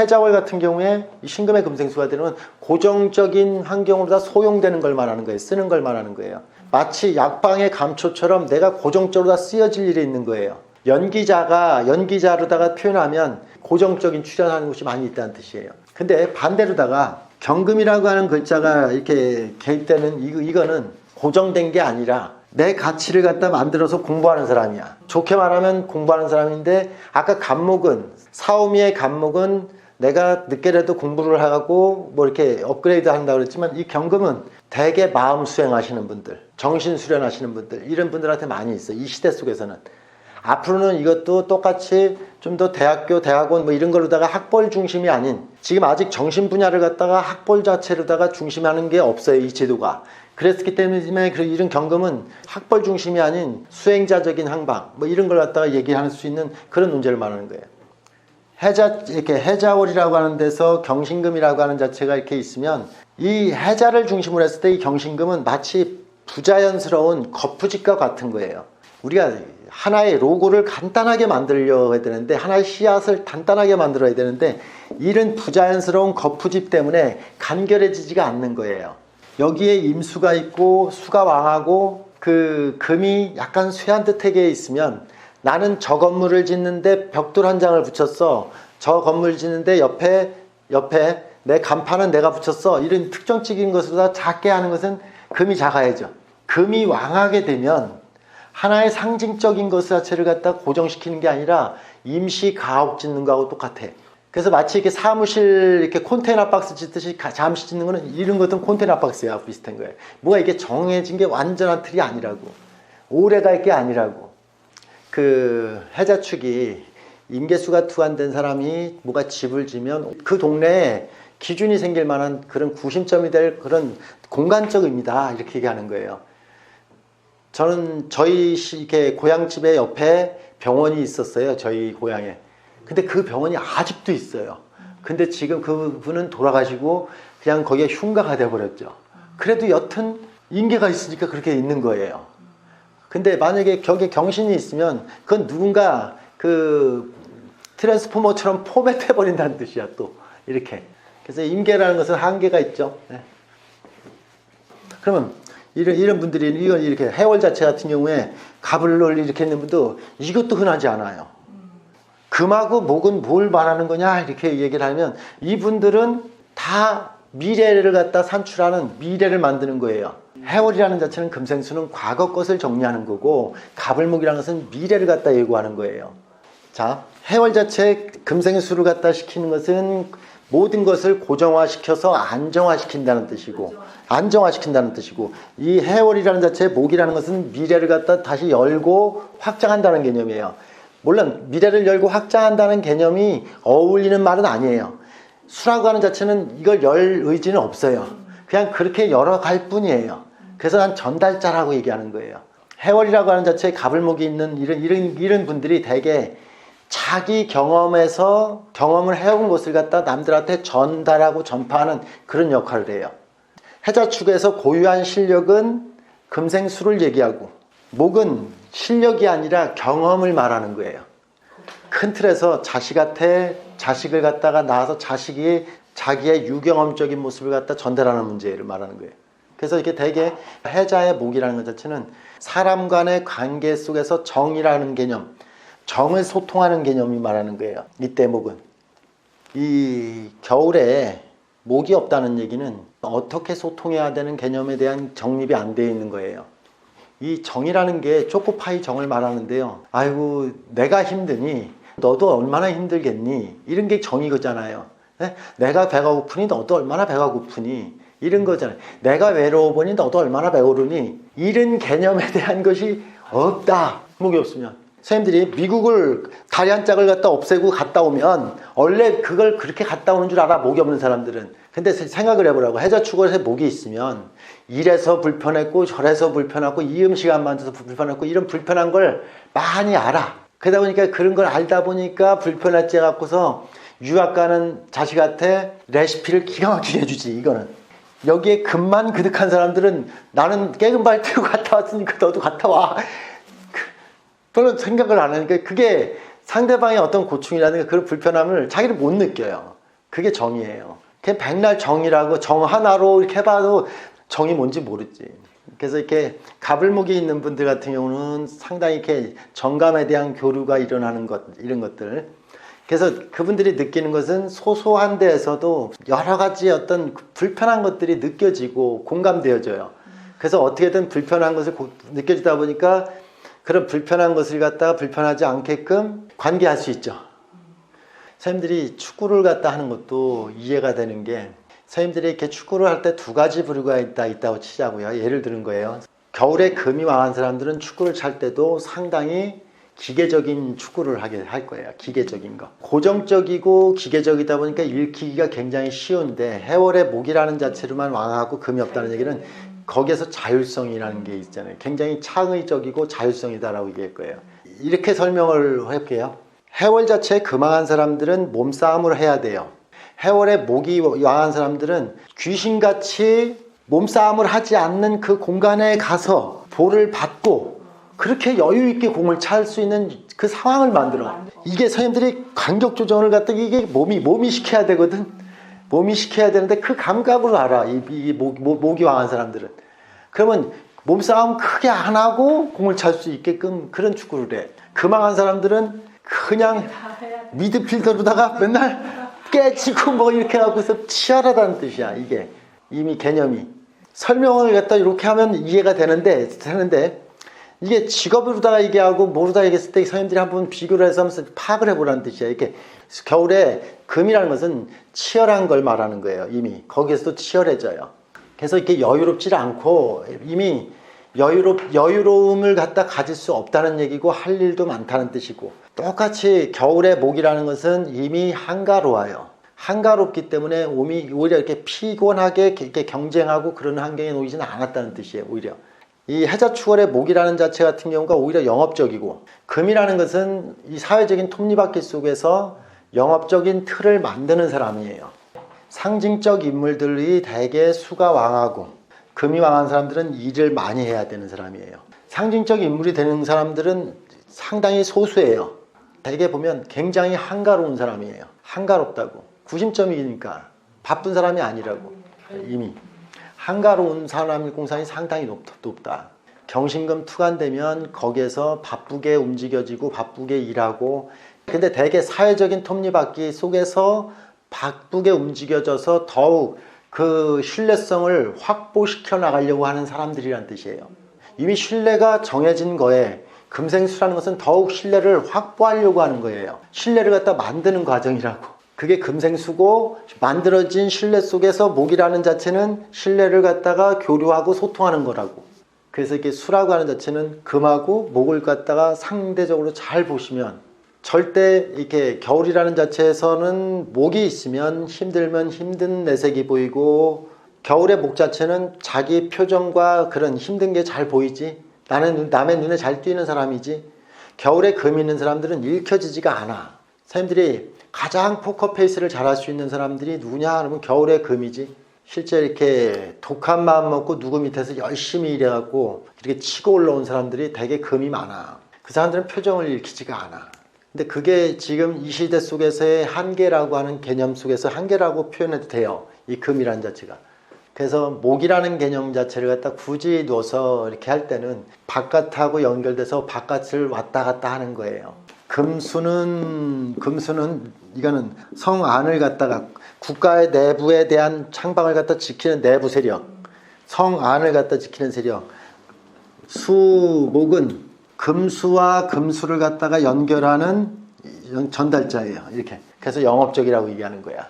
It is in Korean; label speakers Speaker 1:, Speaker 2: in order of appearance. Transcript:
Speaker 1: 해자월 같은 경우에 이 신금의 금생수가 되는 고정적인 환경으로 다 소용되는 걸 말하는 거예요. 쓰는 걸 말하는 거예요. 마치 약방의 감초처럼 내가 고정적으로 다 쓰여질 일이 있는 거예요. 연기자로다가 표현하면 고정적인 출연하는 곳이 많이 있다는 뜻이에요. 근데 반대로다가 경금이라고 하는 글자가 이렇게 개입되는 이거는 고정된 게 아니라 내 가치를 갖다 만들어서 공부하는 사람이야. 좋게 말하면 공부하는 사람인데, 아까 간목은, 사오미의 간목은 내가 늦게라도 공부를 하고 뭐 이렇게 업그레이드 한다고 그랬지만, 이 경금은 대개 마음 수행하시는 분들, 정신 수련하시는 분들, 이런 분들한테 많이 있어. 이 시대 속에서는. 앞으로는 이것도 똑같이 좀 더 대학교, 대학원 뭐 이런 걸로다가 학벌 중심이 아닌, 지금 아직 정신 분야를 갖다가 학벌 자체로다가 중심하는 게 없어요, 이 제도가. 그랬기 때문에 이런 경금은 학벌 중심이 아닌 수행자적인 항방 뭐 이런 걸 갖다가 얘기할 수 있는 그런 문제를 말하는 거예요. 이렇게 해자월이라고 하는 데서 경신금이라고 하는 자체가 이렇게 있으면, 이 해자를 중심으로 했을 때 이 경신금은 마치 부자연스러운 거푸집과 같은 거예요. 우리가 하나의 로고를 간단하게 만들려고 해야 되는데, 하나의 씨앗을 단단하게 만들어야 되는데, 이런 부자연스러운 거푸집 때문에 간결해지지가 않는 거예요. 여기에 임수가 있고 수가 왕하고 그 금이 약간 쇠한 듯하게 있으면, 나는 저 건물을 짓는데 벽돌 한 장을 붙였어, 저 건물 짓는데 옆에 내 간판은 내가 붙였어, 이런 특정적인 것보다 작게 하는 것은 금이 작아야죠. 금이 왕하게 되면 하나의 상징적인 것 자체를 갖다 고정시키는 게 아니라 임시 가옥 짓는 거하고 똑같아. 그래서 마치 이렇게 사무실 이렇게 컨테이너 박스 짓듯이 잠시 짓는 거는, 이런 것은 컨테이너 박스야 비슷한 거예요. 뭐가 이게 정해진 게 완전한 틀이 아니라고, 오래 갈 게 아니라고. 그 해자축이 임계수가 투한된 사람이 뭐가 집을 지면 그 동네에 기준이 생길 만한 그런 구심점이 될 그런 공간적 의미다, 이렇게 얘기하는 거예요. 저는 저희 이렇게 고향집에 옆에 병원이 있었어요, 저희 고향에. 근데 그 병원이 아직도 있어요. 근데 지금 그분은 돌아가시고 그냥 거기에 흉가가 돼버렸죠. 그래도 여튼 임계가 있으니까 그렇게 있는 거예요. 근데 만약에 거기에 경신이 있으면 그건 누군가 그 트랜스포머처럼 포맷해버린다는 뜻이야, 또 이렇게. 그래서 임계라는 것은 한계가 있죠. 네. 그러면 이런 분들이, 이건 이렇게 해월 자체 같은 경우에 갑을 이렇게 있는 분도 이것도 흔하지 않아요. 금하고 목은 뭘 말하는 거냐 이렇게 얘기를 하면, 이분들은 다 미래를 갖다 산출하는, 미래를 만드는 거예요. 해월이라는 자체는 금생수는 과거 것을 정리하는 거고, 갑을목이라는 것은 미래를 갖다 예고하는 거예요. 자, 해월 자체 금생수를 갖다 시키는 것은 모든 것을 고정화시켜서 안정화시킨다는 뜻이고, 이 해월이라는 자체의 목이라는 것은 미래를 갖다 다시 열고 확장한다는 개념이에요. 물론 미래를 열고 확장한다는 개념이 어울리는 말은 아니에요. 수라고 하는 자체는 이걸 열 의지는 없어요. 그냥 그렇게 열어갈 뿐이에요. 그래서 난 전달자라고 얘기하는 거예요. 해월이라고 하는 자체에 갑을목이 있는 이런 분들이 대개 자기 경험에서 경험을 해온 것을 갖다 남들한테 전달하고 전파하는 그런 역할을 해요. 해자축에서 고유한 실력은 금생수를 얘기하고, 목은 실력이 아니라 경험을 말하는 거예요. 큰 틀에서 자식을 갖다가 낳아서 자식이 자기의 유경험적인 모습을 갖다 전달하는 문제를 말하는 거예요. 그래서 이렇게 대개 해자의 목이라는 것 자체는 사람 간의 관계 속에서 정이라는 개념, 정을 소통하는 개념이 말하는 거예요. 이때 목은. 이 겨울에 목이 없다는 얘기는 어떻게 소통해야 되는 개념에 대한 정립이 안 되어 있는 거예요. 이 정이라는 게 초코파이 정을 말하는데요. 아이고 내가 힘드니 너도 얼마나 힘들겠니, 이런 게 정이거잖아요. 내가 배가 고프니 너도 얼마나 배가 고프니, 이런 거잖아요. 내가 외로워 보니 너도 얼마나 외로우니, 이런 개념에 대한 것이 없다, 목이 없으면. 선생님들이 미국을 다리 한 짝을 갖다 없애고 갔다 오면 원래 그걸 그렇게 갔다 오는 줄 알아, 목이 없는 사람들은. 근데 생각을 해보라고. 해자축월에 목이 있으면 이래서 불편했고 저래서 불편하고 이 음식 안 만들어서 불편했고 이런 불편한 걸 많이 알아. 그러다 보니까 그런 걸 알다 보니까 불편했지 갖고서 유학 가는 자식한테 레시피를 기가 막히게 해주지. 이거는 여기에 금만 그득한 사람들은 나는 깨금발 들고 갔다 왔으니까 너도 갔다 와, 별로 생각을 안 하니까 그게 상대방의 어떤 고충이라든가 그런 불편함을 자기를 못 느껴요. 그게 정이에요. 그냥 백날 정이라고 정 하나로 이렇게 해봐도 정이 뭔지 모르지. 그래서 이렇게 가불목이 있는 분들 같은 경우는 상당히 이렇게 정감에 대한 교류가 일어나는 것, 이런 것들. 그래서 그분들이 느끼는 것은 소소한 데에서도 여러 가지 어떤 불편한 것들이 느껴지고 공감되어져요. 그래서 어떻게든 불편한 것을 느껴지다 보니까 그런 불편한 것을 갖다가 불편하지 않게끔 관계할 수 있죠. 선생님들이 축구를 갖다 하는 것도 이해가 되는 게, 선생님들이 이렇게 축구를 할 때 두 가지 부류가 있다고 치자고요. 예를 드는 거예요. 겨울에 금이 왕한 사람들은 축구를 찰 때도 상당히 기계적인 축구를 하게 할 거예요. 기계적인 거. 고정적이고 기계적이다 보니까 읽히기가 굉장히 쉬운데, 해월의 목이라는 자체로만 왕하고 금이 없다는 얘기는 거기에서 자율성이라는 게 있잖아요. 굉장히 창의적이고 자율성이다라고 얘기할 거예요. 이렇게 설명을 해볼게요. 해월 자체에 금왕한 사람들은 몸싸움을 해야 돼요. 해월에 목이 왕한 사람들은 귀신같이 몸싸움을 하지 않는 그 공간에 가서 볼을 받고 그렇게 여유있게 공을 찰 수 있는 그 상황을 만들어. 이게 선생님들이 간격 조정을 갖다 이게 몸이 시켜야 되거든. 몸이 시켜야 되는데 그 감각으로 알아. 이 목이 왕한 사람들은. 그러면 몸싸움 크게 안 하고 공을 찰 수 있게끔 그런 축구를 해. 금왕한 사람들은 그냥 미드필더로다가 맨날 깨치고 뭐 이렇게 하고서 치열하다는 뜻이야. 이게 이미 개념이. 설명을 갖다 이렇게 하면 이해가 되는데 이게 직업으로다가 얘기하고 모르다 얘기했을 때 선생님들이 한번 비교를 해서 하면서 파악을 해보라는 뜻이야. 이렇게 겨울에 금이라는 것은 치열한 걸 말하는 거예요. 이미 거기에서도 치열해져요. 그래서 이렇게 여유롭지 않고 이미 여유로움을 갖다 가질 수 없다는 얘기고 할 일도 많다는 뜻이고, 똑같이 겨울의 목이라는 것은 이미 한가로워요. 한가롭기 때문에 오히려 이렇게 피곤하게 이렇게 경쟁하고 그런 환경에 놓이지는 않았다는 뜻이에요. 오히려 이 해자축월의 목이라는 자체 같은 경우가 오히려 영업적이고, 금이라는 것은 이 사회적인 톱니바퀴 속에서 영업적인 틀을 만드는 사람이에요. 상징적 인물들이 대개 수가 왕하고 금이 왕한 사람들은 일을 많이 해야 되는 사람이에요. 상징적 인물이 되는 사람들은 상당히 소수예요. 대개 보면 굉장히 한가로운 사람이에요. 한가롭다고. 구심점이니까 바쁜 사람이 아니라고. 이미 한가로운 사람의 공산이 상당히 높다. 경신금 투간되면 거기에서 바쁘게 움직여지고 바쁘게 일하고, 근데 대개 사회적인 톱니바퀴 속에서 바쁘게 움직여져서 더욱 그 신뢰성을 확보시켜 나가려고 하는 사람들이란 뜻이에요. 이미 신뢰가 정해진 거에 금생수라는 것은 더욱 신뢰를 확보하려고 하는 거예요. 신뢰를 갖다 만드는 과정이라고. 그게 금생수고, 만들어진 신뢰 속에서 목이라는 자체는 신뢰를 갖다가 교류하고 소통하는 거라고. 그래서 이렇게 수라고 하는 자체는 금하고 목을 갖다가 상대적으로 잘 보시면, 절대 이렇게 겨울이라는 자체에서는 목이 있으면 힘들면 힘든 내색이 보이고, 겨울의 목 자체는 자기 표정과 그런 힘든 게 잘 보이지. 나는 남의 눈에 잘 띄는 사람이지. 겨울에 금 있는 사람들은 읽혀지지가 않아. 사람들이 가장 포커페이스를 잘할 수 있는 사람들이 누구냐 하면 겨울에 금이지. 실제 이렇게 독한 마음 먹고 누구 밑에서 열심히 일해갖고 이렇게 치고 올라온 사람들이 되게 금이 많아. 그 사람들은 표정을 읽히지가 않아. 근데 그게 지금 이 시대 속에서의 한계라고 하는 개념 속에서 한계라고 표현해도 돼요. 이 금이라는 자체가. 그래서 목이라는 개념 자체를 갖다 굳이 둬서 이렇게 할 때는 바깥하고 연결돼서 바깥을 왔다 갔다 하는 거예요. 금수는 이거는 성 안을 갖다가 국가의 내부에 대한 창방을 갖다 지키는 내부 세력, 성 안을 갖다 지키는 세력. 수목은 금수와 금수를 갖다가 연결하는 전달자예요. 이렇게. 그래서 영업적이라고 얘기하는 거야.